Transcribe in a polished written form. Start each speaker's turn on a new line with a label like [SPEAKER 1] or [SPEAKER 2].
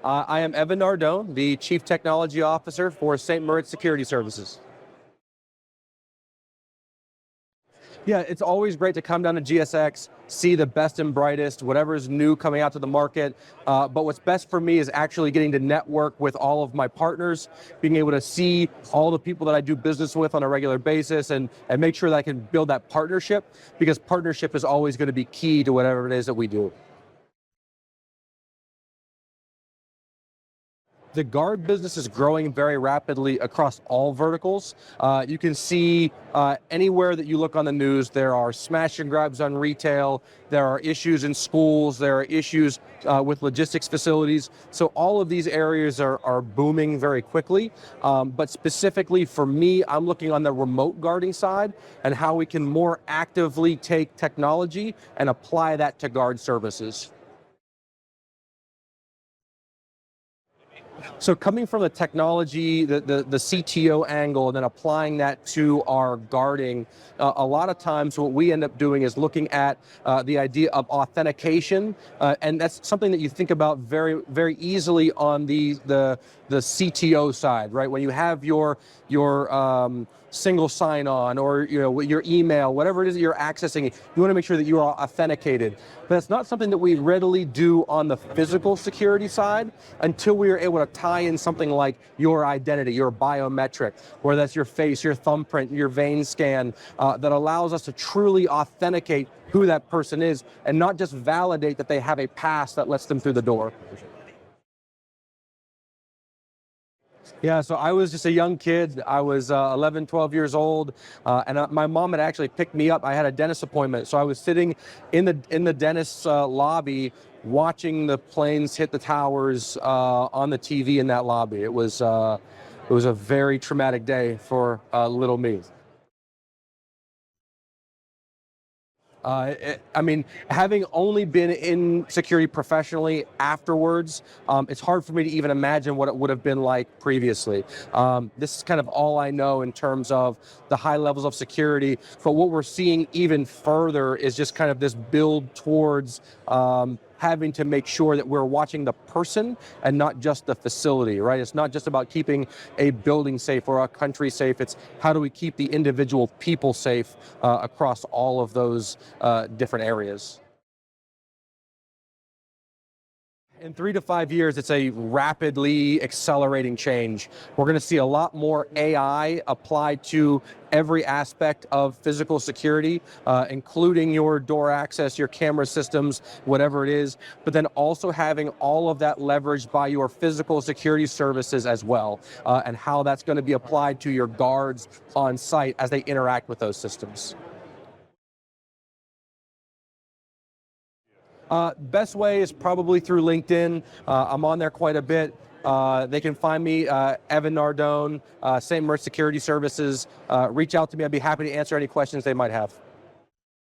[SPEAKER 1] I am Evan Nardone, the Chief Technology Officer for St. Moritz Security Services. Yeah, it's always great to come down to GSX, see the best and brightest, whatever is new coming out to the market. But what's best for me is actually getting to network with all of my partners, being able to see all the people that I do business with on a regular basis and make sure that I can build that partnership, because partnership is always going to be key to whatever it is that we do. The guard business is growing very rapidly across all verticals. You can see anywhere that you look on the news, there are smash and grabs on retail, there are issues in schools, there are issues with logistics facilities. So all of these areas are booming very quickly. But specifically for me, I'm looking on the remote guarding side and how we can more actively take technology and apply that to guard services. So coming from the technology, the CTO angle, and then applying that to our guarding, a lot of times what we end up doing is looking at the idea of authentication, and that's something that you think about very, very easily on the CTO side, right? When you have your single sign-on or your email, whatever it is that you're accessing, you want to make sure that you are authenticated. But it's not something that we readily do on the physical security side until we are able to tie in something like your identity, your biometric, whether that's your face, your thumbprint, your vein scan, that allows us to truly authenticate who that person is and not just validate that they have a pass that lets them through the door. Yeah, so I was just a young kid. I was 11, 12 years old, and my mom had actually picked me up. I had a dentist appointment, so I was sitting in the dentist's lobby watching the planes hit the towers on the TV in that lobby. It was a very traumatic day for little me. I mean, having only been in security professionally afterwards, it's hard for me to even imagine what it would have been like previously. This is kind of all I know in terms of the high levels of security. But what we're seeing even further is just kind of this build towards having to make sure that we're watching the person and not just the facility, right? It's not just about keeping a building safe or a country safe. It's how do we keep the individual people safe across all of those different areas. In 3 to 5 years, it's a rapidly accelerating change. We're going to see a lot more AI applied to every aspect of physical security, including your door access, your camera systems, whatever it is, but then also having all of that leveraged by your physical security services as well, and how that's going to be applied to your guards on site as they interact with those systems. Best way is probably through LinkedIn. I'm on there quite a bit. They can find me, Evan Nardone, St. Moritz Security Services. Reach out to me. I'd be happy to answer any questions they might have.